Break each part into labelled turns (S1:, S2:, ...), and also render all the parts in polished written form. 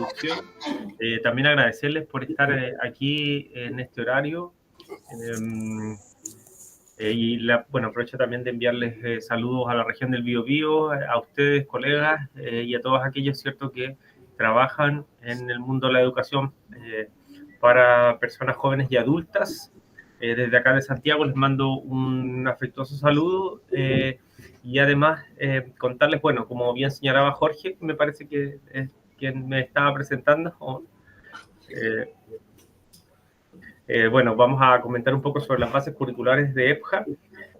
S1: introducción. También agradecerles por estar aquí en este horario. Bueno, aprovecho también de enviarles saludos a la región del Biobío, a ustedes, colegas, y a todos aquellos, ¿cierto?, que trabajan en el mundo de la educación para personas jóvenes y adultas. Desde acá de Santiago les mando un afectuoso saludo y además contarles, bueno, como bien señalaba Jorge, me parece que es quien me estaba presentando, bueno, vamos a comentar un poco sobre las bases curriculares de EPJA.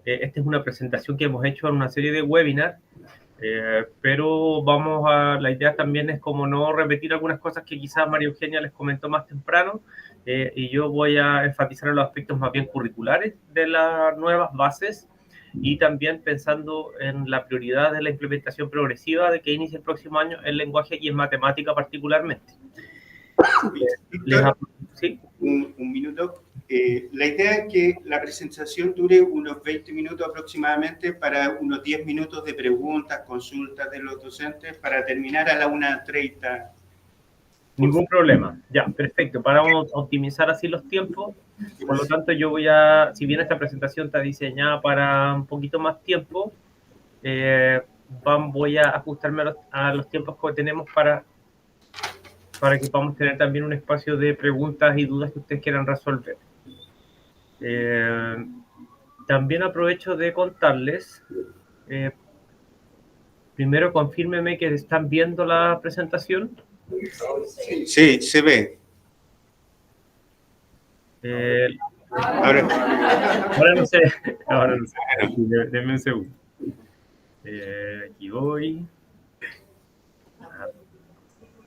S1: Esta es una presentación que hemos hecho en una serie de webinars, pero la idea también es como no repetir algunas cosas que quizás María Eugenia les comentó más temprano, y yo voy a enfatizar en los aspectos más bien curriculares de las nuevas bases y también pensando en la prioridad de la implementación progresiva de que inicie el próximo año en lenguaje y en matemática particularmente.
S2: Víctor, ¿sí? Un minuto. La idea es que la presentación dure unos 20 minutos aproximadamente para unos 10 minutos de preguntas, consultas de los docentes para terminar a la 1:30.
S1: Ningún problema. Ya, perfecto. Para optimizar así los tiempos, por lo tanto yo si bien esta presentación está diseñada para un poquito más tiempo, voy a ajustarme a los tiempos que tenemos para que podamos tener también un espacio de preguntas y dudas que ustedes quieran resolver. También aprovecho de contarles, primero confírmeme que están viendo la presentación.
S2: Sí, se ve.
S1: Ahora no sé. Denme un segundo. Aquí voy.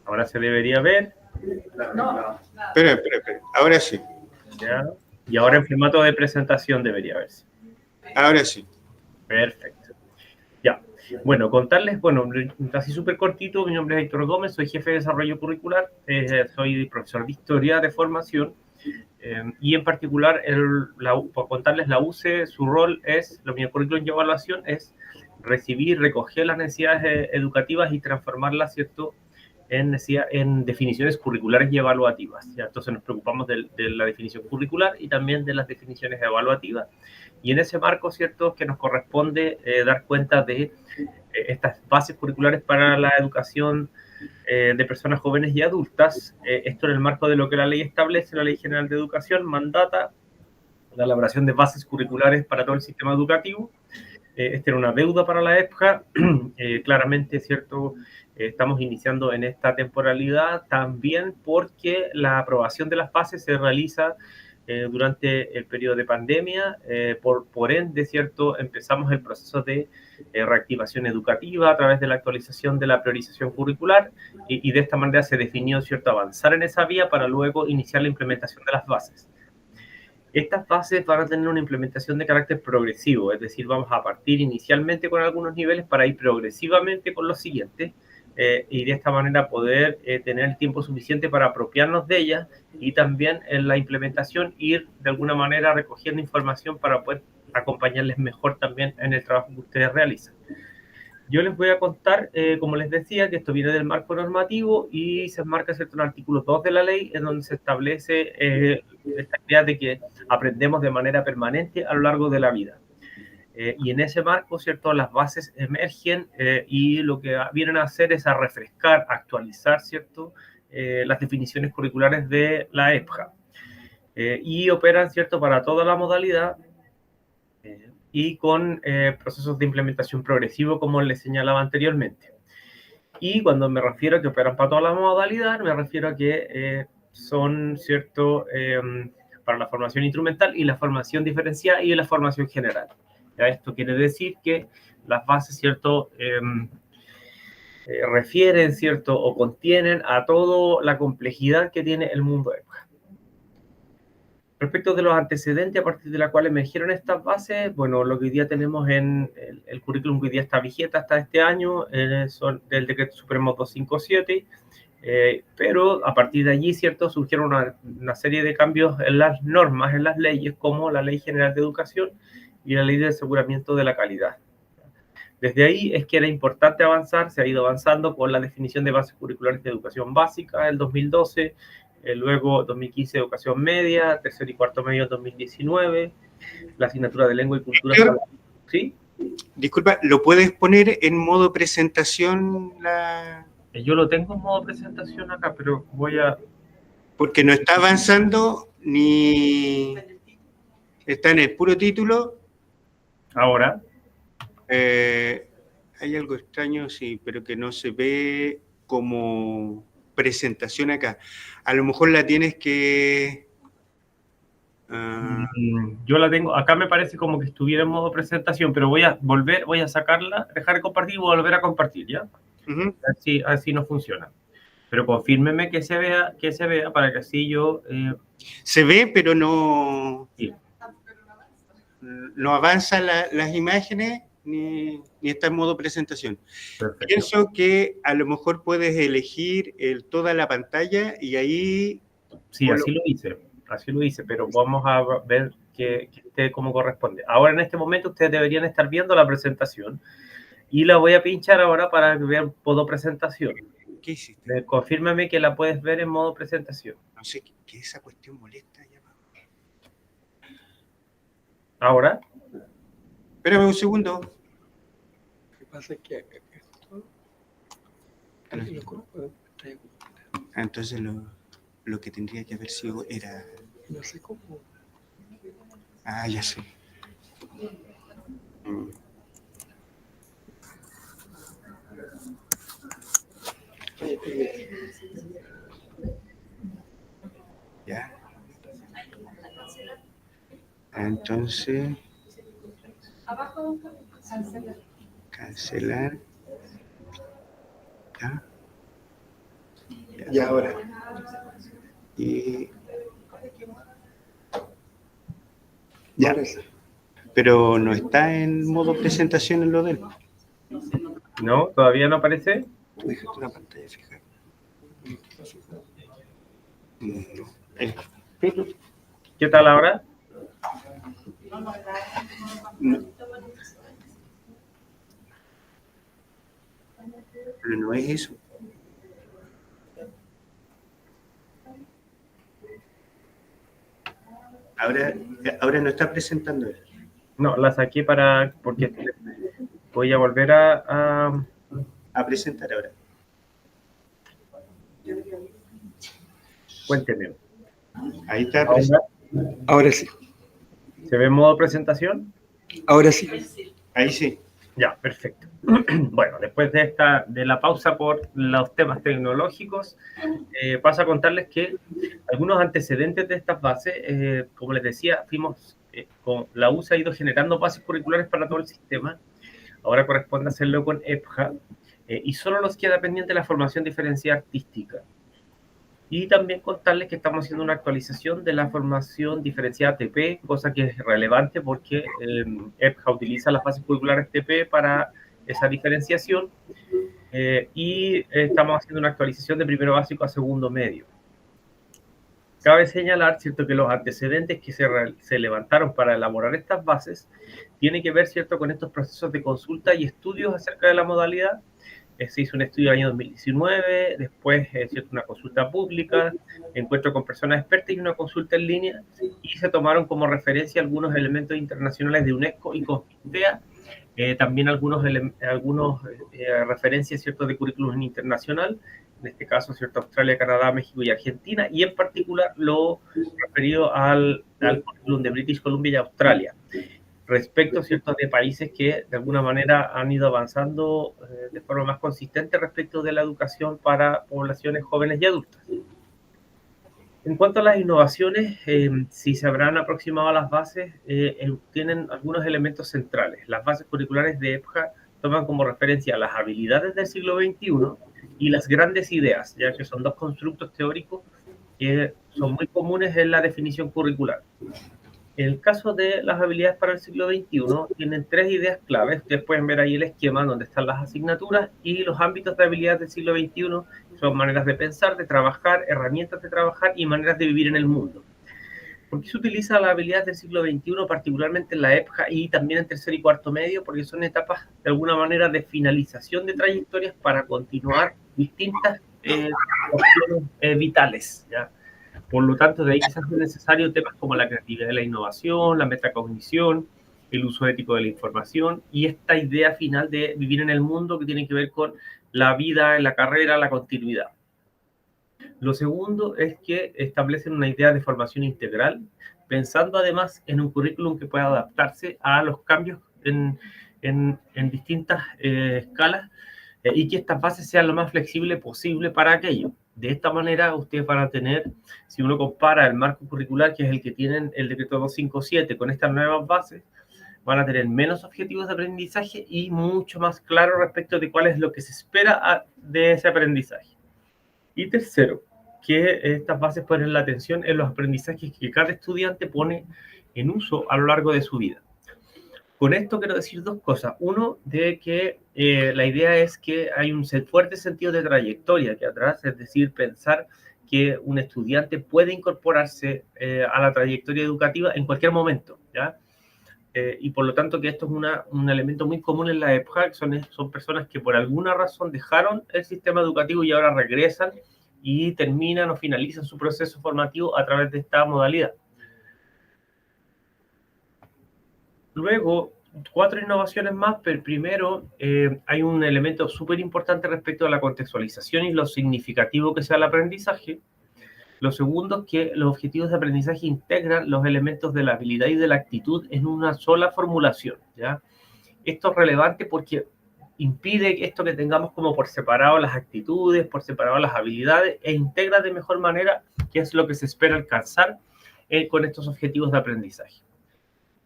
S1: Ahora se debería ver.
S2: Espera. Ahora sí.
S1: ¿Ya? Y ahora en formato de presentación debería verse.
S2: Ahora sí.
S1: Perfecto. Ya. Bueno, contarles, así súper cortito, mi nombre es Héctor Gómez, soy jefe de desarrollo curricular, soy profesor de historia de formación, y en particular, por contarles la UCE, su rol es, la Unidad Currículum y Evaluación, es recibir, recoger las necesidades educativas y transformarlas, ¿cierto?, en definiciones curriculares y evaluativas. ¿Ya? Entonces nos preocupamos de la definición curricular y también de las definiciones evaluativas. Y en ese marco, ¿cierto?, que nos corresponde dar cuenta de estas bases curriculares para la educación de personas jóvenes y adultas. Esto en el marco de lo que la ley establece, la Ley General de Educación mandata la elaboración de bases curriculares para todo el sistema educativo. Esta era una deuda para la EPJA. Claramente, ¿cierto?, estamos iniciando en esta temporalidad también porque la aprobación de las bases se realiza durante el periodo de pandemia. Por ende, ¿cierto?, empezamos el proceso de reactivación educativa a través de la actualización de la priorización curricular y de esta manera se definió, ¿cierto?, avanzar en esa vía para luego iniciar la implementación de las bases. Estas bases van a tener una implementación de carácter progresivo, es decir, vamos a partir inicialmente con algunos niveles para ir progresivamente con los siguientes, y de esta manera poder tener el tiempo suficiente para apropiarnos de ellas y también en la implementación ir de alguna manera recogiendo información para poder acompañarles mejor también en el trabajo que ustedes realizan. Yo les voy a contar, como les decía, que esto viene del marco normativo y se enmarca, ¿cierto?, en el artículo 2 de la ley, en donde se establece esta idea de que aprendemos de manera permanente a lo largo de la vida. Y en ese marco, ¿cierto?, las bases emergen y lo que vienen a hacer es a refrescar, actualizar, ¿cierto?, las definiciones curriculares de la EPJA. Y operan, ¿cierto?, para toda la modalidad y con procesos de implementación progresivo, como les señalaba anteriormente. Y cuando me refiero a que operan para toda la modalidad, me refiero a que son, ¿cierto?, para la formación instrumental y la formación diferenciada y la formación general. ¿Ya? Esto quiere decir que las bases, ¿cierto?, refieren, ¿cierto?, o contienen a toda la complejidad que tiene el mundo EPJA. Respecto de los antecedentes a partir de la cual emergieron estas bases, bueno, lo que hoy día tenemos en el currículum que hoy día está vigente hasta este año son del Decreto Supremo 257, pero a partir de allí, ¿cierto?, surgieron una serie de cambios en las normas, en las leyes, como la Ley General de Educación y la Ley de Aseguramiento de la Calidad. Desde ahí es que era importante avanzar, se ha ido avanzando con la definición de bases curriculares de educación básica el 2012, luego 2015 educación media, tercer y cuarto medio 2019, la asignatura de lengua y cultura. ¿Sí?
S2: Disculpa, ¿lo puedes poner en modo presentación?
S1: Yo lo tengo en modo presentación acá, pero voy a...
S2: Porque no está avanzando ni... Está en el puro título.
S1: Ahora.
S2: Hay algo extraño, sí, pero que no se ve como presentación acá. A lo mejor la tienes que...
S1: Yo la tengo, acá me parece como que estuviera en modo presentación, pero voy a sacarla, dejar de compartir y volver a compartir, ¿ya? Así no funciona. Pero confírmeme que se vea para que así yo...
S2: Se ve, pero no...
S1: Sí.
S2: No avanzan las imágenes ni está en modo presentación. Perfecto. Pienso que a lo mejor puedes elegir toda la pantalla y ahí...
S1: Sí, así lo hice, pero vamos a ver que esté como corresponde. Ahora en este momento ustedes deberían estar viendo la presentación y la voy a pinchar ahora para que vean modo presentación.
S2: ¿Qué hiciste?
S1: Confírmame que la puedes ver en modo presentación.
S2: No sé, que esa cuestión molesta.
S1: ¿Ahora?
S2: Espérame un segundo.
S3: Lo que pasa es que esto...
S2: Entonces lo que tendría que haber sido era...
S3: No sé cómo.
S2: Ah, ya sé. Ya. Entonces...
S4: Abajo,
S2: cancelar. ¿Ya?
S3: Y ahora.
S2: Y... Ya. Pero no está en modo presentación en lo del...
S1: No, todavía no aparece.
S2: Déjate una pantalla fija. No.
S1: ¿Qué tal ahora?
S2: No. Pero no es eso. Ahora no está presentando él.
S1: No, la saqué porque voy a volver a
S2: presentar ahora.
S1: Cuénteme.
S2: Ahí está.
S3: Ahora sí.
S1: ¿Se ve en modo presentación?
S3: Ahora sí.
S2: Ahí sí.
S1: Ya, perfecto. Bueno, después de la pausa por los temas tecnológicos, paso a contarles que algunos antecedentes de estas bases, como les decía, con la USA ha ido generando bases curriculares para todo el sistema. Ahora corresponde hacerlo con EPJA, y solo nos queda pendiente la formación diferenciada artística. Y también contarles que estamos haciendo una actualización de la formación diferenciada TP, cosa que es relevante porque EPJA utiliza las bases curriculares TP para esa diferenciación, y estamos haciendo una actualización de primero básico a segundo medio. Cabe señalar, ¿cierto?, que los antecedentes que se levantaron para elaborar estas bases tienen que ver, ¿cierto?, con estos procesos de consulta y estudios acerca de la modalidad. Se hizo un estudio en el año 2019, después ¿cierto?, una consulta pública, encuentro con personas expertas y una consulta en línea, y se tomaron como referencia algunos elementos internacionales de UNESCO y CONFITEA, también algunos referencias, ¿cierto?, de currículum internacional, en este caso, ¿cierto?, Australia, Canadá, México y Argentina, y en particular lo referido al currículum de British Columbia y Australia, respecto, ¿cierto?, de países que de alguna manera han ido avanzando de forma más consistente respecto de la educación para poblaciones jóvenes y adultas. En cuanto a las innovaciones, si se habrán aproximado a las bases, tienen algunos elementos centrales. Las bases curriculares de EPJA toman como referencia las habilidades del siglo XXI y las grandes ideas, ya que son dos constructos teóricos que son muy comunes en la definición curricular. En el caso de las habilidades para el siglo XXI, tienen tres ideas claves. Ustedes pueden ver ahí el esquema donde están las asignaturas y los ámbitos de habilidades del siglo XXI son maneras de pensar, de trabajar, herramientas de trabajar y maneras de vivir en el mundo. ¿Por qué se utiliza la habilidad del siglo XXI, particularmente en la EPJA y también en tercer y cuarto medio? Porque son etapas, de alguna manera, de finalización de trayectorias para continuar distintas opciones vitales, ¿ya? Por lo tanto, de ahí quizás es necesario temas como la creatividad y la innovación, la metacognición, el uso ético de la información y esta idea final de vivir en el mundo que tiene que ver con la vida, la carrera, la continuidad. Lo segundo es que establecen una idea de formación integral, pensando además en un currículum que pueda adaptarse a los cambios en distintas escalas y que estas bases sean lo más flexible posible para aquello. De esta manera, ustedes van a tener, si uno compara el marco curricular, que es el que tienen el decreto 257, con estas nuevas bases, van a tener menos objetivos de aprendizaje y mucho más claro respecto de cuál es lo que se espera de ese aprendizaje. Y tercero, que estas bases ponen la atención en los aprendizajes que cada estudiante pone en uso a lo largo de su vida. Con esto quiero decir dos cosas. Uno, de que la idea es que hay un fuerte sentido de trayectoria aquí atrás, es decir, pensar que un estudiante puede incorporarse a la trayectoria educativa en cualquier momento, ¿ya? Y por lo tanto que esto es un elemento muy común en la EPJA, que son personas que por alguna razón dejaron el sistema educativo y ahora regresan y terminan o finalizan su proceso formativo a través de esta modalidad. Luego, 4 innovaciones más, pero primero hay un elemento súper importante respecto a la contextualización y lo significativo que sea el aprendizaje. Lo segundo es que los objetivos de aprendizaje integran los elementos de la habilidad y de la actitud en una sola formulación, ¿ya? Esto es relevante porque impide esto que tengamos como por separado las actitudes, por separado las habilidades, e integra de mejor manera qué es lo que se espera alcanzar con estos objetivos de aprendizaje.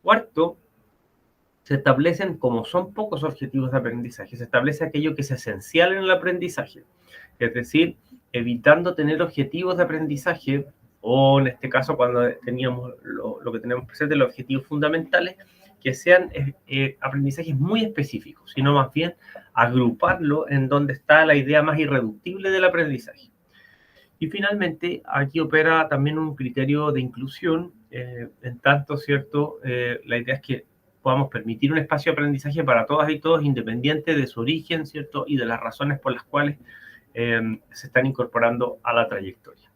S1: Cuarto, se establecen, como son pocos objetivos de aprendizaje, se establece aquello que es esencial en el aprendizaje. Es decir, evitando tener objetivos de aprendizaje, o en este caso cuando teníamos lo que tenemos presente, los objetivos fundamentales, que sean aprendizajes muy específicos, sino más bien agruparlo en donde está la idea más irreductible del aprendizaje. Y finalmente, aquí opera también un criterio de inclusión, en tanto, ¿cierto? La idea es que podamos permitir un espacio de aprendizaje para todas y todos, independiente de su origen, ¿cierto? Y de las razones por las cuales se están incorporando a la trayectoria.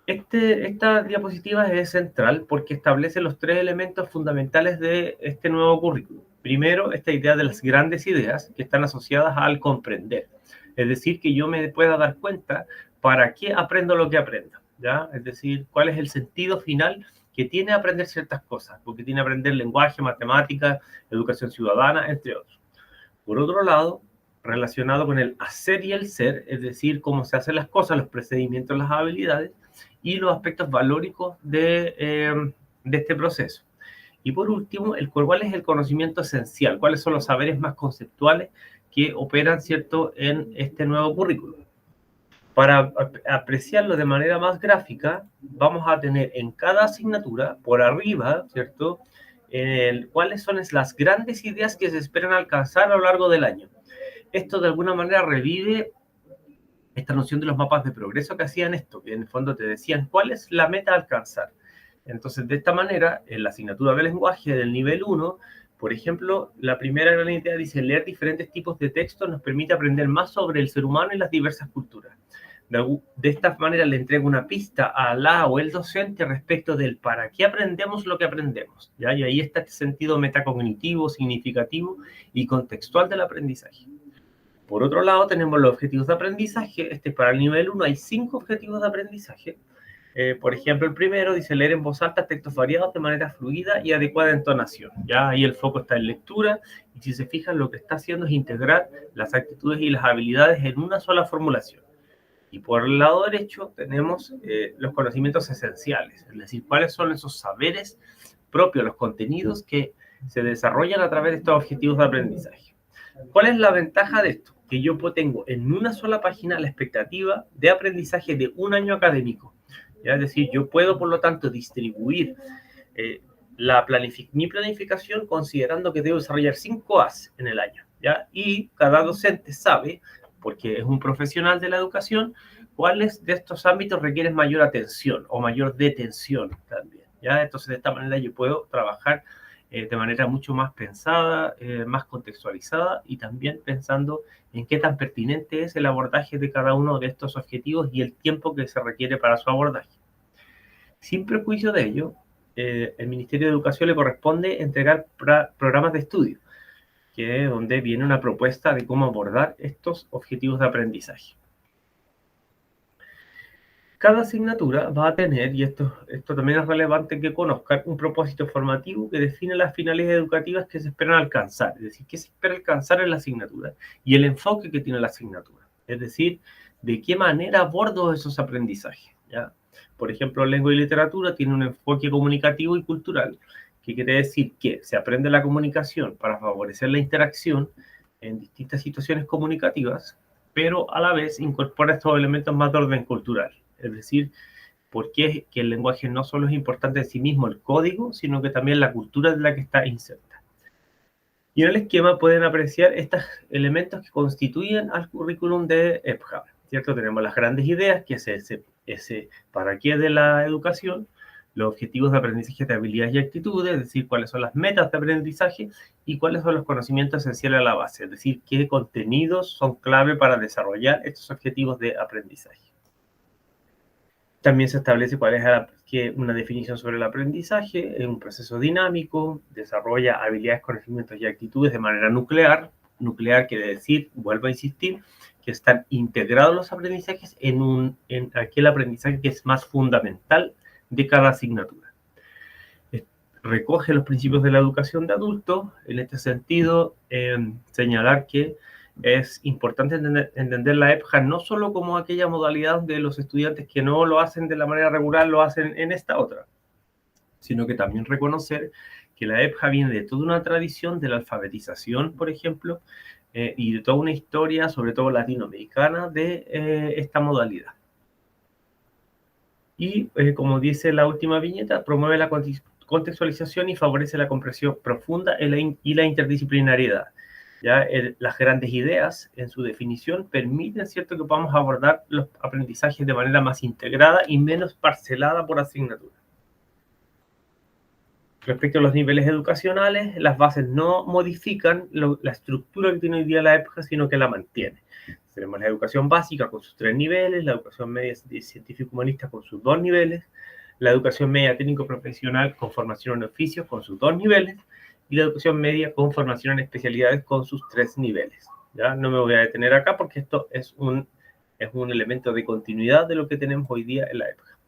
S1: Esta diapositiva es central porque establece los 3 elementos fundamentales de este nuevo currículum. Primero, esta idea de las grandes ideas que están asociadas al comprender. Es decir, que yo me pueda dar cuenta para qué aprendo lo que aprendo, ¿ya? Es decir, cuál es el sentido final que tiene aprender ciertas cosas, porque tiene aprender lenguaje, matemáticas, educación ciudadana, entre otros. Por otro lado, relacionado con el hacer y el ser, es decir, cómo se hacen las cosas, los procedimientos, las habilidades y los aspectos valóricos de este proceso. Y por último, cuál es el conocimiento esencial, cuáles son los saberes más conceptuales que operan, ¿cierto?, en este nuevo currículum. Para apreciarlo de manera más gráfica, vamos a tener en cada asignatura, por arriba, ¿cierto?, cuáles son las grandes ideas que se esperan alcanzar a lo largo del año. Esto de alguna manera revive esta noción de los mapas de progreso que hacían esto, que en el fondo te decían cuál es la meta a alcanzar. Entonces, de esta manera, en la asignatura de lenguaje del nivel 1, por ejemplo, la primera gran idea dice: leer diferentes tipos de textos nos permite aprender más sobre el ser humano y las diversas culturas. De esta manera le entrega una pista a la o el docente respecto del para qué aprendemos lo que aprendemos, ¿ya? Y ahí está este sentido metacognitivo, significativo y contextual del aprendizaje. Por otro lado, tenemos los objetivos de aprendizaje. Para el nivel 1 hay 5 objetivos de aprendizaje. Por ejemplo, el primero dice leer en voz alta textos variados de manera fluida y adecuada entonación. Ya ahí el foco está en lectura, y si se fijan, lo que está haciendo es integrar las actitudes y las habilidades en una sola formulación. Y por el lado derecho tenemos los conocimientos esenciales, es decir, cuáles son esos saberes propios, los contenidos que se desarrollan a través de estos objetivos de aprendizaje. ¿Cuál es la ventaja de esto? Que yo tengo en una sola página la expectativa de aprendizaje de un año académico. ¿Ya? Es decir, yo puedo, por lo tanto, distribuir mi planificación considerando que debo desarrollar 5 A's en el año, ¿ya? Y cada docente sabe porque es un profesional de la educación, cuáles de estos ámbitos requieren mayor atención o mayor detención también, ¿ya? Entonces, de esta manera yo puedo trabajar de manera mucho más pensada, más contextualizada y también pensando en qué tan pertinente es el abordaje de cada uno de estos objetivos y el tiempo que se requiere para su abordaje. Sin perjuicio de ello, el Ministerio de Educación le corresponde entregar programas de estudio, que es donde viene una propuesta de cómo abordar estos objetivos de aprendizaje. Cada asignatura va a tener, y esto también es relevante que conozcan, un propósito formativo que define las finalidades educativas que se esperan alcanzar, es decir, qué se espera alcanzar en la asignatura y el enfoque que tiene la asignatura, es decir, de qué manera abordo esos aprendizajes, ¿ya? Por ejemplo, lengua y literatura tiene un enfoque comunicativo y cultural, que quiere decir que se aprende la comunicación para favorecer la interacción en distintas situaciones comunicativas, pero a la vez incorpora estos elementos más de orden cultural. Es decir, porque que el lenguaje no solo es importante en sí mismo el código, sino que también la cultura de la que está inserta. Y en el esquema pueden apreciar estos elementos que constituyen al currículum de EPJA, ¿cierto? Tenemos las grandes ideas, que es ese para qué de la educación, los objetivos de aprendizaje de habilidades y actitudes, es decir, cuáles son las metas de aprendizaje y cuáles son los conocimientos esenciales a la base, es decir, qué contenidos son clave para desarrollar estos objetivos de aprendizaje. También se establece cuál es una definición sobre el aprendizaje, es un proceso dinámico, desarrolla habilidades, conocimientos y actitudes de manera nuclear. Nuclear quiere decir, vuelvo a insistir, que están integrados los aprendizajes en aquel aprendizaje que es más fundamental de cada asignatura. Recoge los principios de la educación de adultos. En este sentido, señalar que es importante entender la EPJA no solo como aquella modalidad de los estudiantes que no lo hacen de la manera regular, lo hacen en esta otra, sino que también reconocer que la EPJA viene de toda una tradición de la alfabetización, por ejemplo, y de toda una historia, sobre todo latinoamericana, de esta modalidad. Y, como dice la última viñeta, promueve la contextualización y favorece la comprensión profunda y la interdisciplinariedad. ¿Ya? Las grandes ideas, en su definición, permiten, ¿cierto?, que podamos abordar los aprendizajes de manera más integrada y menos parcelada por asignatura. Respecto a los niveles educacionales, las bases no modifican la estructura que tiene hoy día la EPJA, sino que la mantiene. Tenemos la educación básica con sus 3 niveles, la educación media científico-humanista con sus 2 niveles, la educación media técnico-profesional con formación en oficios con sus 2 niveles, y la educación media con formación en especialidades con sus 3 niveles. ¿Ya? No me voy a detener acá porque esto es un elemento de continuidad de lo que tenemos hoy día en la EPJA.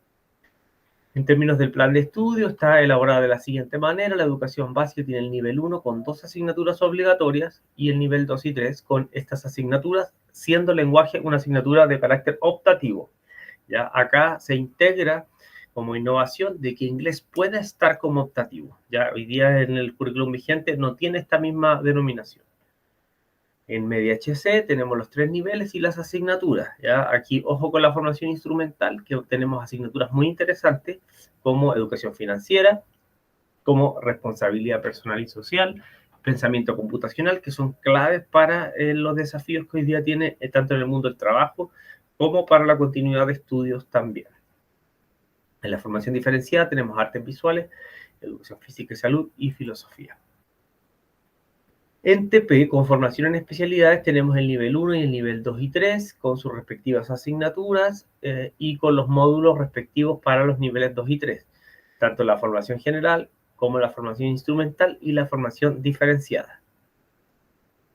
S1: En términos del plan de estudio, está elaborada de la siguiente manera. La educación básica tiene el nivel 1 con 2 asignaturas obligatorias y el nivel 2 y 3 con estas asignaturas, siendo lenguaje una asignatura de carácter optativo. ¿Ya? Acá se integra como innovación de que inglés pueda estar como optativo. Ya hoy día en el currículum vigente no tiene esta misma denominación. En Media HC tenemos los 3 niveles y las asignaturas. ¿Ya? Aquí, ojo con la formación instrumental, que tenemos asignaturas muy interesantes como educación financiera, como responsabilidad personal y social, pensamiento computacional, que son claves para los desafíos que hoy día tiene tanto en el mundo del trabajo como para la continuidad de estudios también. En la formación diferenciada tenemos artes visuales, educación física y salud y filosofía. En TP, con formación en especialidades, tenemos el nivel 1 y el nivel 2 y 3, con sus respectivas asignaturas y con los módulos respectivos para los niveles 2 y 3, tanto la formación general como la formación instrumental y la formación diferenciada.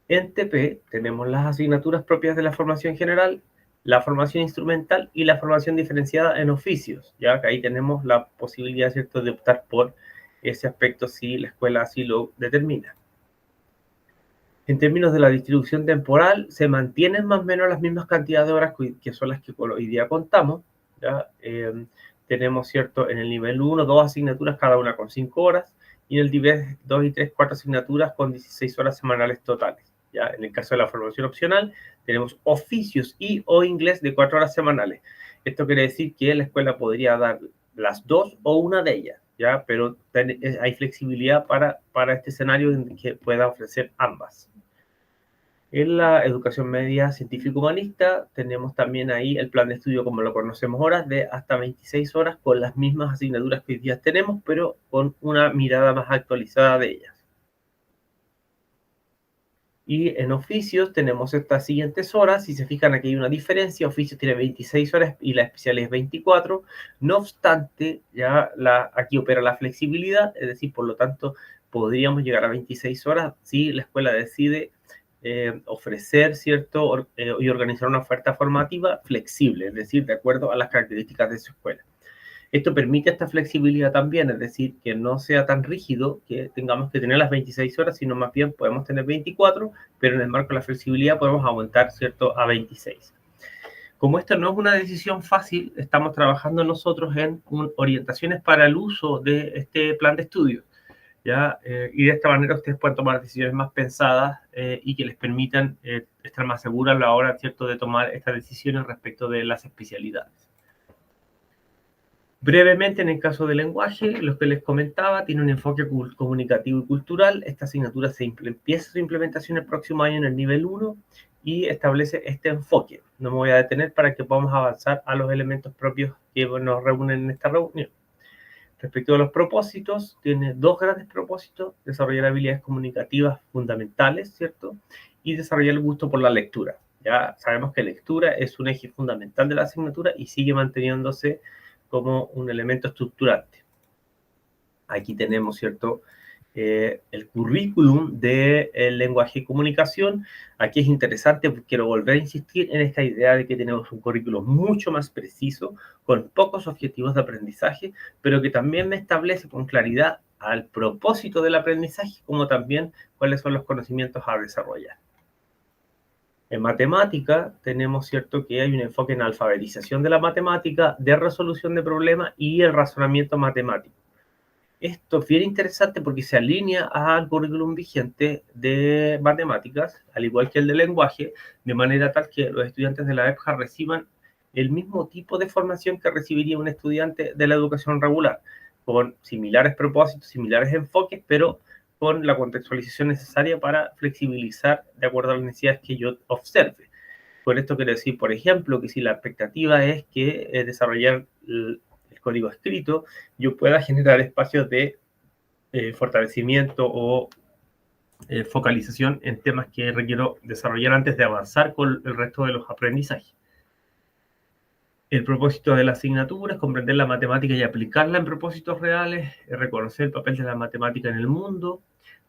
S1: En TP tenemos las asignaturas propias de la formación general, la formación instrumental y la formación diferenciada en oficios, ya que ahí tenemos la posibilidad, ¿cierto?, de optar por ese aspecto si la escuela así lo determina. En términos de la distribución temporal, se mantienen más o menos las mismas cantidades de horas que son las que hoy día contamos. ¿Ya? Tenemos, ¿cierto?, en el nivel 1, 2 asignaturas, cada una con 5 horas, y en el nivel 2 y 3, 4 asignaturas con 16 horas semanales totales. ¿Ya? En el caso de la formación opcional, tenemos oficios y o inglés de 4 horas semanales. Esto quiere decir que la escuela podría dar las 2 o una de ellas, ¿ya? Pero hay flexibilidad para este escenario en que pueda ofrecer ambas. En la educación media científico-humanista tenemos también ahí el plan de estudio como lo conocemos ahora, de hasta 26 horas con las mismas asignaturas que hoy día tenemos, pero con una mirada más actualizada de ellas. Y en oficios tenemos estas siguientes horas. Si se fijan, aquí hay una diferencia. Oficios tiene 26 horas y la especial es 24. No obstante, ya aquí opera la flexibilidad, es decir, por lo tanto, podríamos llegar a 26 horas si la escuela decide ofrecer, ¿cierto? Y organizar una oferta formativa flexible, es decir, de acuerdo a las características de su escuela. Esto permite esta flexibilidad también, es decir, que no sea tan rígido que tengamos que tener las 26 horas, sino más bien podemos tener 24, pero en el marco de la flexibilidad podemos aumentar, ¿cierto?, a 26. Como esto no es una decisión fácil, estamos trabajando nosotros en orientaciones para el uso de este plan de estudio, ¿ya? Y de esta manera ustedes pueden tomar decisiones más pensadas y que les permitan estar más seguros a la hora, ¿cierto?, de tomar estas decisiones respecto de las especialidades. Brevemente, en el caso del lenguaje, lo que les comentaba, tiene un enfoque comunicativo y cultural. Esta asignatura empieza su implementación el próximo año en el nivel 1 y establece este enfoque. No me voy a detener para que podamos avanzar a los elementos propios que nos reúnen en esta reunión. Respecto a los propósitos, tiene dos grandes propósitos: desarrollar habilidades comunicativas fundamentales, ¿cierto? Y desarrollar el gusto por la lectura. Ya sabemos que lectura es un eje fundamental de la asignatura y sigue manteniéndose como un elemento estructurante. Aquí tenemos, ¿cierto?, el currículum del lenguaje y comunicación. Aquí es interesante, quiero volver a insistir en esta idea de que tenemos un currículum mucho más preciso, con pocos objetivos de aprendizaje, pero que también me establece con claridad al propósito del aprendizaje, como también cuáles son los conocimientos a desarrollar. En matemática tenemos, ¿cierto?, que hay un enfoque en alfabetización de la matemática, de resolución de problemas y el razonamiento matemático. Esto es bien interesante porque se alinea al currículum vigente de matemáticas, al igual que el de lenguaje, de manera tal que los estudiantes de la EPJA reciban el mismo tipo de formación que recibiría un estudiante de la educación regular, con similares propósitos, similares enfoques, pero con la contextualización necesaria para flexibilizar de acuerdo a las necesidades que yo observe. Por esto quiero decir, por ejemplo, que si la expectativa es que desarrollar el código escrito, yo pueda generar espacios de fortalecimiento o focalización en temas que requiero desarrollar antes de avanzar con el resto de los aprendizajes. El propósito de la asignatura es comprender la matemática y aplicarla en propósitos reales, reconocer el papel de la matemática en el mundo,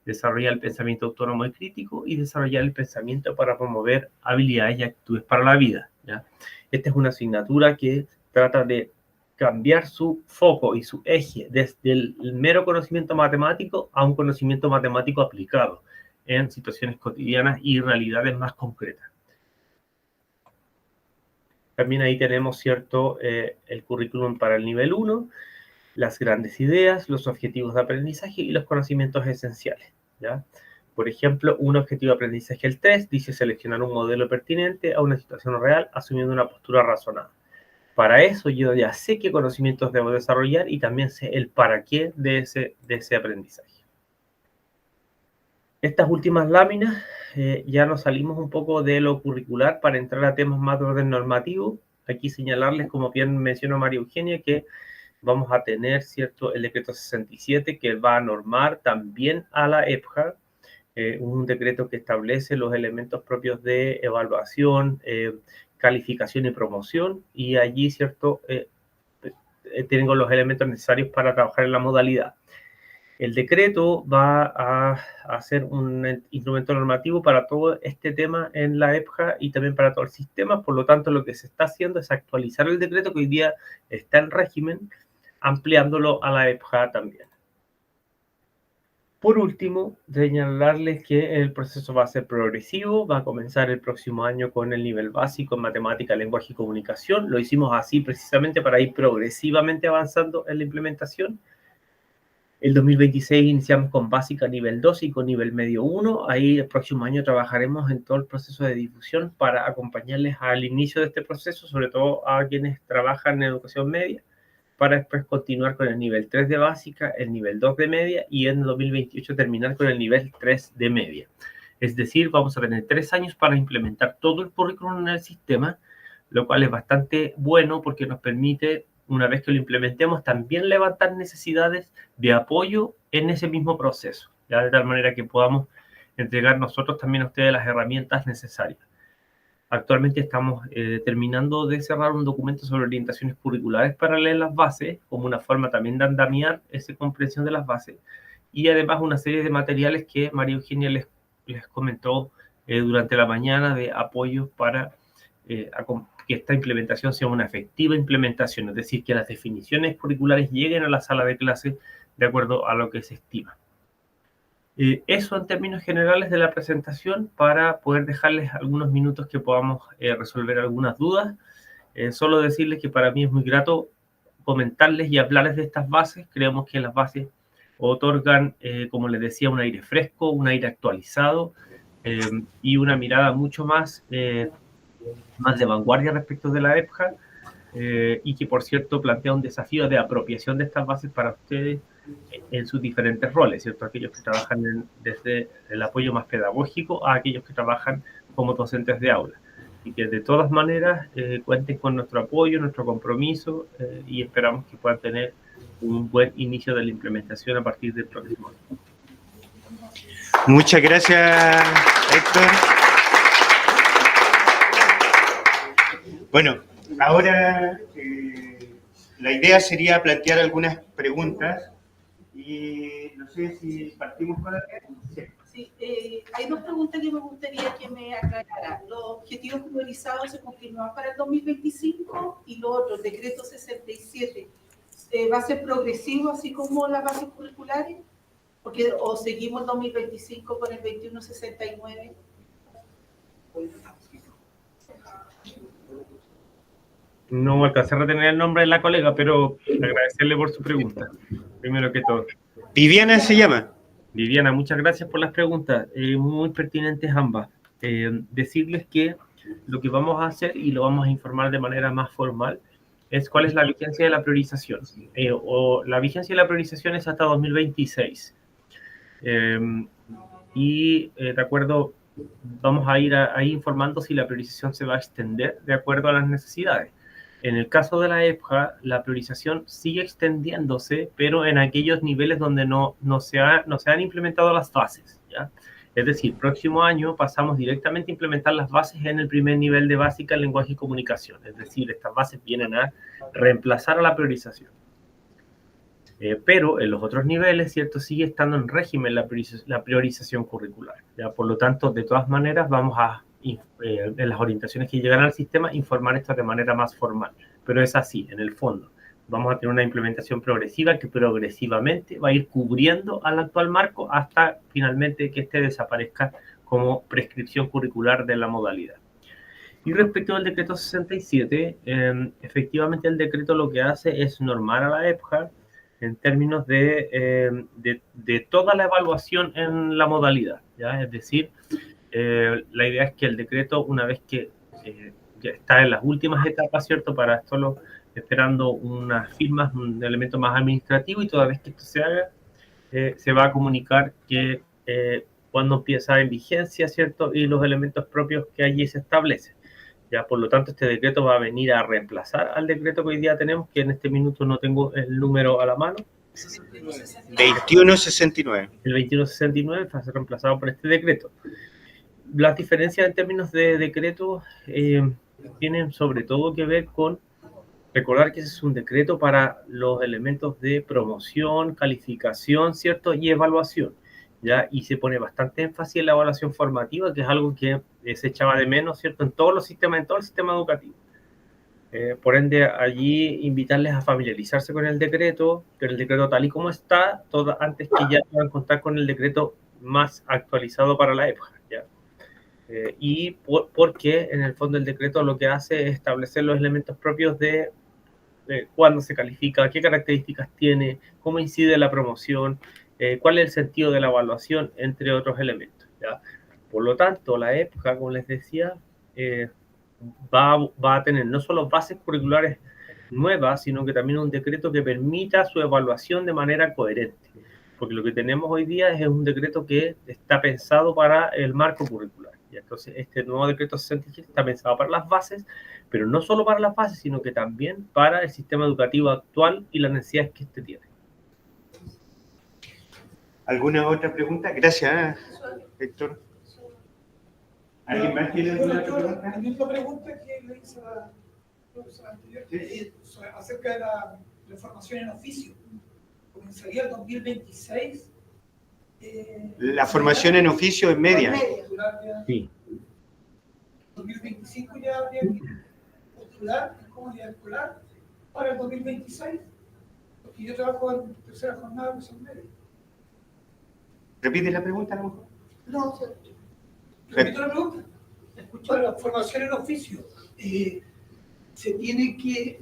S1: desarrollar el pensamiento autónomo y crítico y desarrollar el pensamiento para promover habilidades y actitudes para la vida, ¿ya? Esta es una asignatura que trata de cambiar su foco y su eje desde el mero conocimiento matemático a un conocimiento matemático aplicado en situaciones cotidianas y realidades más concretas. También ahí tenemos, ¿cierto?, el currículum para el nivel 1, las grandes ideas, los objetivos de aprendizaje y los conocimientos esenciales, ¿ya? Por ejemplo, un objetivo de aprendizaje, el 3, dice seleccionar un modelo pertinente a una situación real asumiendo una postura razonada. Para eso yo ya sé qué conocimientos debo desarrollar y también sé el para qué de ese aprendizaje. Estas últimas láminas ya nos salimos un poco de lo curricular para entrar a temas más de orden normativo. Aquí señalarles, como bien mencionó María Eugenia, que vamos a tener, ¿cierto?, el decreto 67 que va a normar también a la EPJA, un decreto que establece los elementos propios de evaluación, calificación y promoción, y allí, ¿cierto?, tengo los elementos necesarios para trabajar en la modalidad. El decreto va a ser un instrumento normativo para todo este tema en la EPJA y también para todo el sistema. Por lo tanto, lo que se está haciendo es actualizar el decreto que hoy día está en régimen, ampliándolo a la EPJA también. Por último, señalarles que el proceso va a ser progresivo, va a comenzar el próximo año con el nivel básico en matemática, lenguaje y comunicación. Lo hicimos así precisamente para ir progresivamente avanzando en la implementación. El 2026 iniciamos con básica nivel 2 y con nivel medio 1. Ahí el próximo año trabajaremos en todo el proceso de difusión para acompañarles al inicio de este proceso, sobre todo a quienes trabajan en educación media, para después continuar con el nivel 3 de básica, el nivel 2 de media y en 2028 terminar con el nivel 3 de media. Es decir, vamos a tener 3 años para implementar todo el currículum en el sistema, lo cual es bastante bueno porque nos permite, una vez que lo implementemos, también levantar necesidades de apoyo en ese mismo proceso, ¿ya? De tal manera que podamos entregar nosotros también a ustedes las herramientas necesarias. Actualmente estamos terminando de cerrar un documento sobre orientaciones curriculares para leer las bases, como una forma también de andamiar esa comprensión de las bases, y además una serie de materiales que María Eugenia les comentó durante la mañana de apoyo para que esta implementación sea una efectiva implementación, es decir, que las definiciones curriculares lleguen a la sala de clase de acuerdo a lo que se estima. Eso en términos generales de la presentación, para poder dejarles algunos minutos que podamos resolver algunas dudas. Solo decirles que para mí es muy grato comentarles y hablarles de estas bases. Creemos que las bases otorgan, como les decía, un aire fresco, un aire actualizado y una mirada mucho más de vanguardia respecto de la EPJA, y que, por cierto, plantea un desafío de apropiación de estas bases para ustedes en sus diferentes roles, ¿cierto? Aquellos que trabajan desde el apoyo más pedagógico a aquellos que trabajan como docentes de aula. Y que de todas maneras cuenten con nuestro apoyo, nuestro compromiso, y esperamos que puedan tener un buen inicio de la implementación a partir del próximo año.
S2: Muchas gracias, Héctor. Bueno, ahora la idea sería plantear algunas preguntas y no sé si partimos con alguien. Sí.
S5: Sí, hay dos preguntas que me gustaría que me aclarara. ¿Los objetivos priorizados se confirman para el 2025? Y lo otro, el decreto 67, ¿va a ser progresivo así como las bases curriculares? Porque, ¿o seguimos el 2025 con el 2169?
S1: No alcancé a retener el nombre de la colega, pero agradecerle por su pregunta, primero que todo.
S2: Viviana se llama.
S1: Viviana, muchas gracias por las preguntas, muy pertinentes ambas. Decirles que lo que vamos a hacer, y lo vamos a informar de manera más formal, es cuál es la vigencia de la priorización. La vigencia de la priorización es hasta 2026. De acuerdo, vamos a ir ahí informando si la priorización se va a extender de acuerdo a las necesidades. En el caso de la EPJA, la priorización sigue extendiéndose, pero en aquellos niveles donde no se han implementado las bases, ¿ya? Es decir, próximo año pasamos directamente a implementar las bases en el primer nivel de básica en lenguaje y comunicación. Es decir, estas bases vienen a reemplazar a la priorización. Pero en los otros niveles, ¿cierto?, sigue estando en régimen la priorización curricular, ¿ya? Por lo tanto, de todas maneras, vamos a en las orientaciones que llegan al sistema, informar esto de manera más formal. Pero es así, en el fondo. Vamos a tener una implementación progresiva que progresivamente va a ir cubriendo al actual marco hasta finalmente que este desaparezca como prescripción curricular de la modalidad. Y respecto al decreto 67, efectivamente el decreto lo que hace es normar a la EPJA en términos de toda la evaluación en la modalidad, ¿ya? Es decir, la idea es que el decreto, una vez que ya está en las últimas etapas, ¿cierto? Para esto esperando unas firmas, un elemento más administrativo, y toda vez que esto se haga, se va a comunicar que cuando empieza en vigencia, ¿cierto? Y los elementos propios que allí se establecen. Ya, por lo tanto, este decreto va a venir a reemplazar al decreto que hoy día tenemos, que en este minuto no tengo el número a la mano.
S2: 2169.
S1: El 2169 va a ser reemplazado por este decreto. Las diferencias en términos de decreto tienen sobre todo que ver con recordar que ese es un decreto para los elementos de promoción, calificación, ¿cierto? Y evaluación, ¿ya? Y se pone bastante énfasis en la evaluación formativa, que es algo que se echaba de menos, ¿cierto? En todos los sistemas, en todo el sistema educativo. Por ende, allí invitarles a familiarizarse con el decreto tal y como está, antes que ya puedan contar con el decreto más actualizado para la época, ¿ya? Y porque en el fondo el decreto lo que hace es establecer los elementos propios de cuándo se califica, qué características tiene, cómo incide la promoción, cuál es el sentido de la evaluación, entre otros elementos, ¿ya? Por lo tanto, la EPJA, como les decía, va a tener no solo bases curriculares nuevas, sino que también un decreto que permita su evaluación de manera coherente. porque lo que tenemos hoy día es un decreto que está pensado para el marco curricular. Y entonces este nuevo decreto 67 está pensado para las bases, pero no solo para las bases, sino que también para el sistema educativo actual y las necesidades que este tiene.
S2: ¿Alguna otra pregunta? Gracias, Héctor. ¿Alguien más tiene alguna pregunta?
S6: La misma pregunta que le hice a la profesora anterior, acerca de la formación en oficio. Comenzaría el 2026.
S2: La formación en oficio es media.
S1: Sí.
S6: 2025 ya habría que postular en comunidad escolar para el 2026, porque yo trabajo en tercera jornada de son media.
S2: ¿Repite la pregunta a lo mejor?
S6: No, repito la pregunta. Para la formación en oficio,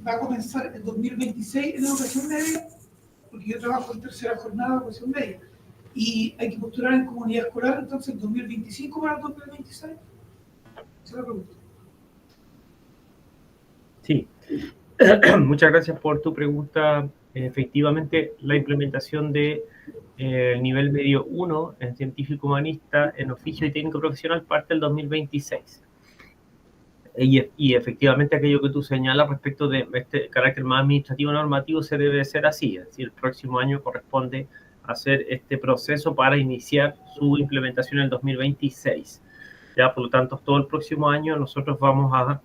S6: va a comenzar en 2026 en educación media, porque yo trabajo en tercera jornada de educación media, y hay que postular en comunidad escolar, entonces en 2025 para el 2026. Esa es la pregunta.
S1: Sí. Muchas gracias por tu pregunta. Efectivamente, la implementación de nivel medio 1 en científico humanista, en oficio y técnico profesional parte del 2026. Y efectivamente aquello que tú señalas respecto de este carácter más administrativo normativo se debe hacer así, es decir, el próximo año corresponde hacer este proceso para iniciar su implementación en el 2026. Ya, por lo tanto, todo el próximo año nosotros vamos a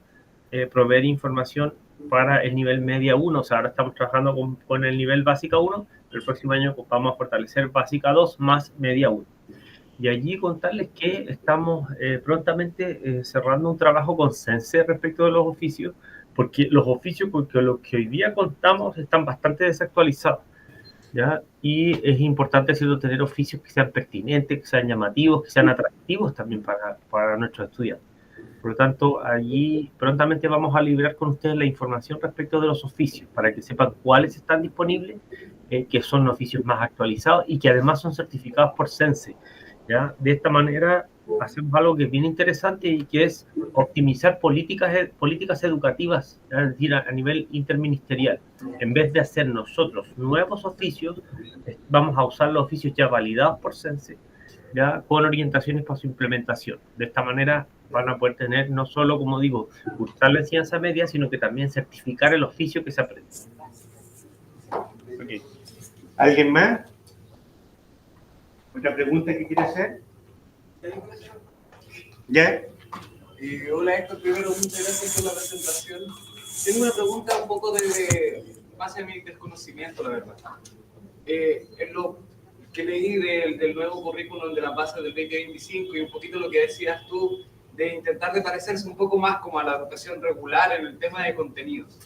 S1: proveer información para el nivel media 1, o sea, ahora estamos trabajando con el nivel básica 1, pero el próximo año vamos a fortalecer básica 2 más media 1. Y allí contarles que estamos prontamente cerrando un trabajo con CENSE respecto de los oficios, porque los oficios con los que hoy día contamos están bastante desactualizados, ¿ya? Y es importante, ¿cierto?, tener oficios que sean pertinentes, que sean llamativos, que sean atractivos también para nuestros estudiantes. Por lo tanto, allí prontamente vamos a liberar con ustedes la información respecto de los oficios, para que sepan cuáles están disponibles, que son oficios más actualizados y que además son certificados por CENSE. ¿Ya? De esta manera hacemos algo que es bien interesante y que es optimizar políticas educativas, ¿ya? Es decir, a nivel interministerial. En vez de hacer nosotros nuevos oficios, vamos a usar los oficios ya validados por CENSE, ¿ya? Con orientaciones para su implementación. De esta manera van a poder tener no solo, como digo, cursar la enseñanza media, sino que también certificar el oficio que se aprende.
S2: Okay. ¿Alguien más? ¿Otra pregunta que quiere hacer? ¿Ya?
S7: Hola Héctor, primero muchas gracias por la presentación. Tengo una pregunta un poco de base a mi desconocimiento, la verdad. En lo que leí del nuevo currículum de las bases del 2025 y un poquito lo que decías tú, de intentar de parecerse un poco más como a la educación regular en el tema de contenidos.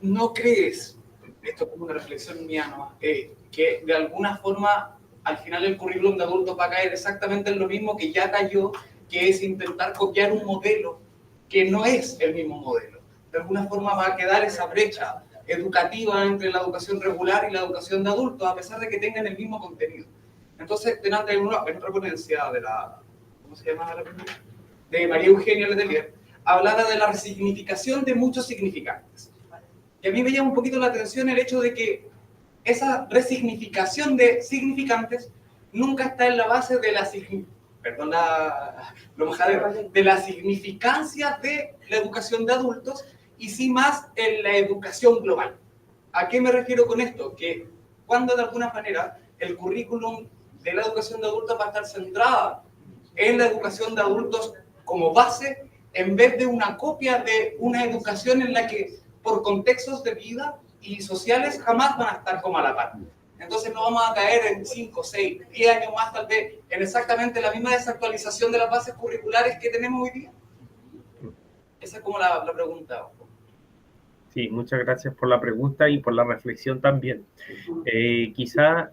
S7: ¿No crees, esto es como una reflexión mía, ¿no?, que de alguna forma al final el currículum de adultos va a caer exactamente en lo mismo que ya cayó, que es intentar copiar un modelo que no es el mismo modelo? De alguna forma va a quedar esa brecha educativa entre la educación regular y la educación de adultos, a pesar de que tengan el mismo contenido. Entonces, en otra ponencia de la, ¿cómo se llama la primera? De María Eugenia Letelier, hablaba de la resignificación de muchos significantes. Y a mí me llama un poquito la atención el hecho de que esa resignificación de significantes nunca está en la base de de la significancia de la educación de adultos, y sí más en la educación global. ¿A qué me refiero con esto? Que cuando de alguna manera el currículum de la educación de adultos va a estar centrada en la educación de adultos como base, en vez de una copia de una educación en la que por contextos de vida y sociales jamás van a estar como a la par. Entonces no vamos a caer en 5, 6, 10 años más tal vez en exactamente la misma desactualización de las bases curriculares que tenemos hoy día. Esa es como la pregunta.
S1: Sí, muchas gracias por la pregunta y por la reflexión también. Quizá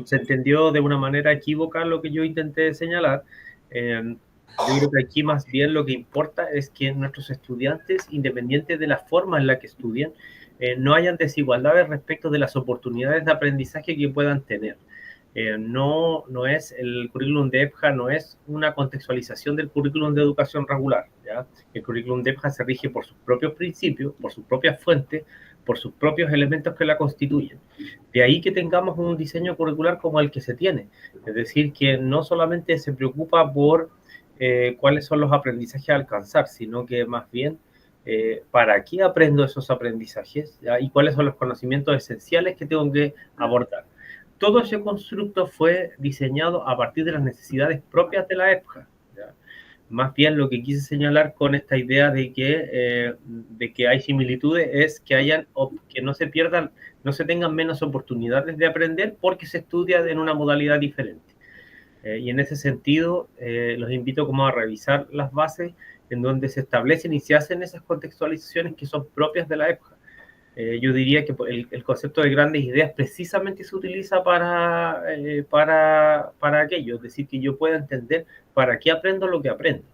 S1: se entendió de una manera equívoca lo que yo intenté señalar. Yo creo que aquí más bien lo que importa es que nuestros estudiantes, independiente de la forma en la que estudian, no hayan desigualdades respecto de las oportunidades de aprendizaje que puedan tener. No es el currículum de EPJA, no es una contextualización del currículum de educación regular, ¿ya? El currículum de EPJA se rige por sus propios principios, por sus propias fuentes, por sus propios elementos que la constituyen. De ahí que tengamos un diseño curricular como el que se tiene, es decir, que no solamente se preocupa por cuáles son los aprendizajes a alcanzar, sino que más bien para qué aprendo esos aprendizajes, ¿ya? Y cuáles son los conocimientos esenciales que tengo que abordar. Todo ese constructo fue diseñado a partir de las necesidades propias de la EPJA, ¿ya? Más bien lo que quise señalar con esta idea de que hay similitudes es que no se pierdan, no se tengan menos oportunidades de aprender porque se estudia en una modalidad diferente. Y en ese sentido, los invito como a revisar las bases en donde se establecen y se hacen esas contextualizaciones que son propias de la EPJA. Yo diría que el concepto de grandes ideas precisamente se utiliza para aquello, es decir, que yo pueda entender para qué aprendo lo que aprendo,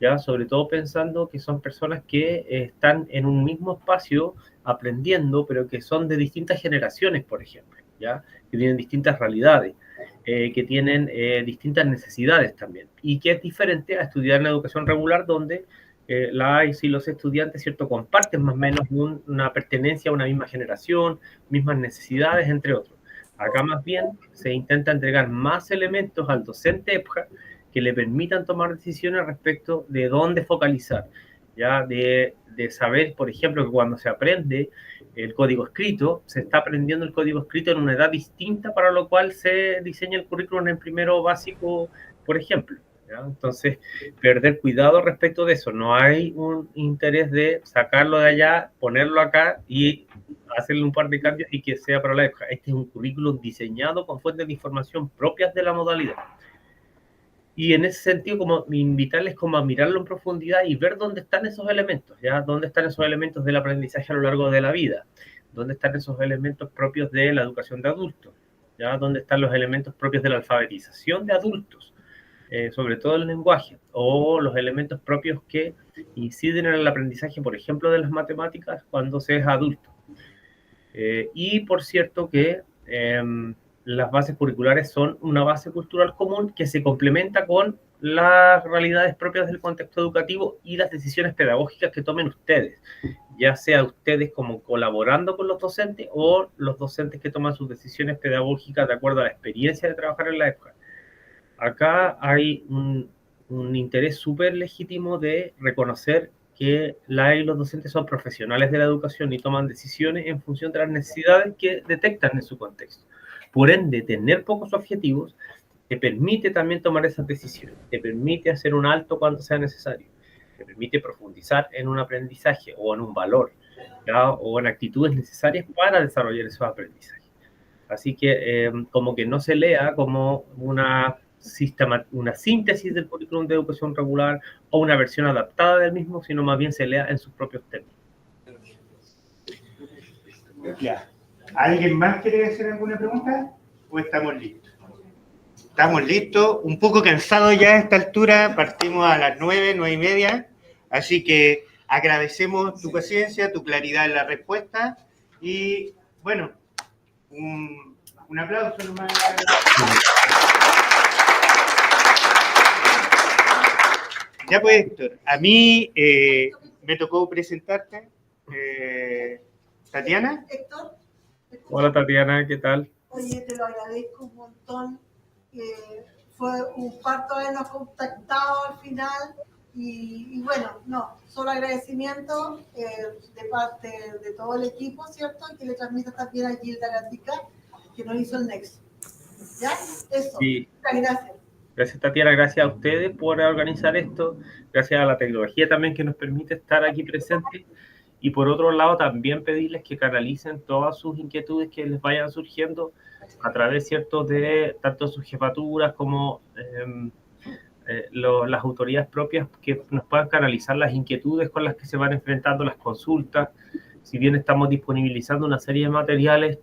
S1: ¿ya? Sobre todo pensando que son personas que están en un mismo espacio aprendiendo, pero que son de distintas generaciones, por ejemplo, ¿ya? Que tienen distintas realidades, que tienen distintas necesidades también, y que es diferente a estudiar en la educación regular, donde la AIS y los estudiantes, ¿cierto?, comparten más o menos una pertenencia a una misma generación, mismas necesidades, entre otros. Acá más bien se intenta entregar más elementos al docente EPJA que le permitan tomar decisiones respecto de dónde focalizar, ya de saber, por ejemplo, que cuando se aprende el código escrito, se está aprendiendo el código escrito en una edad distinta, para lo cual se diseña el currículum en primero básico, por ejemplo, ¿ya? Entonces, perder cuidado respecto de eso. No hay un interés de sacarlo de allá, ponerlo acá y hacerle un par de cambios y que sea para la EPJA. Este es un currículum diseñado con fuentes de información propias de la modalidad. Y en ese sentido, como invitarles como a mirarlo en profundidad y ver dónde están esos elementos, ¿ya? Dónde están esos elementos del aprendizaje a lo largo de la vida, dónde están esos elementos propios de la educación de adultos, ¿ya? Dónde están los elementos propios de la alfabetización de adultos, sobre todo el lenguaje, o los elementos propios que inciden en el aprendizaje, por ejemplo, de las matemáticas cuando se es adulto. Y por cierto que las bases curriculares son una base cultural común que se complementa con las realidades propias del contexto educativo y las decisiones pedagógicas que tomen ustedes, ya sea ustedes como colaborando con los docentes o los docentes que toman sus decisiones pedagógicas de acuerdo a la experiencia de trabajar en la EPJA. Acá hay un interés súper legítimo de reconocer que los docentes son profesionales de la educación y toman decisiones en función de las necesidades que detectan en su contexto. Por ende, tener pocos objetivos te permite también tomar esas decisiones, te permite hacer un alto cuando sea necesario, te permite profundizar en un aprendizaje o en un valor, ¿ya? O en actitudes necesarias para desarrollar esos aprendizajes. Así que como que no se lea como una síntesis del currículum de educación regular o una versión adaptada del mismo, sino más bien se lea en sus propios términos.
S2: Ya. ¿Alguien más quiere hacer alguna pregunta? ¿O estamos listos? Estamos listos, un poco cansados ya a esta altura, partimos a las 9:30, así que agradecemos tu paciencia, tu claridad en la respuesta y, bueno, un aplauso nomás. Ya pues, Héctor, a mí me tocó presentarte. ¿Tatiana?
S5: Héctor.
S1: Hola Tatiana, ¿qué tal?
S5: Oye, te lo agradezco un montón. Fue un parto habernos contactado al final y bueno, no, solo agradecimiento de parte de todo el equipo, ¿cierto? Y que le transmita también a Gilda Gatica, que nos hizo el nexo. ¿Ya? Eso.
S1: Sí.
S5: Muchas gracias.
S1: Gracias Tatiana, gracias a ustedes por organizar esto, gracias a la tecnología también que nos permite estar aquí presentes. Y por otro lado, también pedirles que canalicen todas sus inquietudes que les vayan surgiendo a través, ¿cierto?, de tanto sus jefaturas como las autoridades propias, que nos puedan canalizar las inquietudes con las que se van enfrentando las consultas. Si bien estamos disponibilizando una serie de materiales,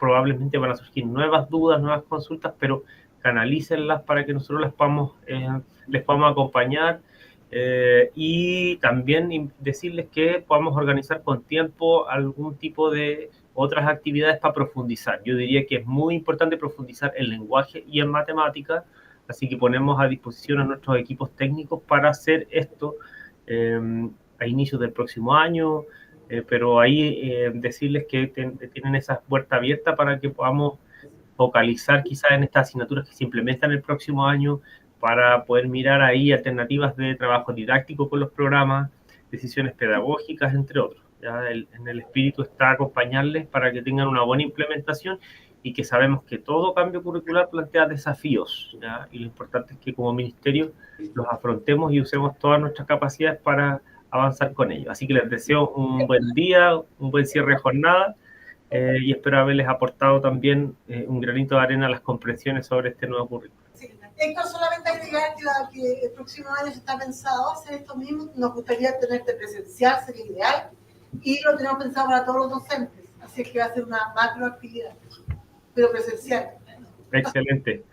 S1: probablemente van a surgir nuevas dudas, nuevas consultas, pero canalícenlas para que nosotros les podamos acompañar. Y también decirles que podamos organizar con tiempo algún tipo de otras actividades para profundizar. Yo diría que es muy importante profundizar en lenguaje y en matemática, así que ponemos a disposición a nuestros equipos técnicos para hacer esto a inicios del próximo año, pero ahí decirles que tienen esa puerta abierta para que podamos focalizar quizás en estas asignaturas que se implementan el próximo año, para poder mirar ahí alternativas de trabajo didáctico con los programas, decisiones pedagógicas, entre otros. ¿Ya? En el espíritu está acompañarles para que tengan una buena implementación, y que sabemos que todo cambio curricular plantea desafíos, ¿ya? Y lo importante es que como ministerio los afrontemos y usemos todas nuestras capacidades para avanzar con ellos. Así que les deseo un buen día, un buen cierre de jornada, y espero haberles aportado también un granito de arena a las comprensiones sobre este nuevo currículo.
S8: Sí. Héctor, solamente agregar que el próximo año se está pensado hacer esto mismo. Nos gustaría tenerte presencial, sería ideal, y lo tenemos pensado para todos los docentes, así es que va a ser una macro actividad, pero presencial.
S1: Excelente.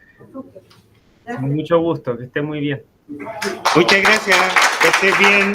S8: Gracias.
S1: Mucho gusto, que esté muy bien.
S2: Muchas gracias, que estés bien.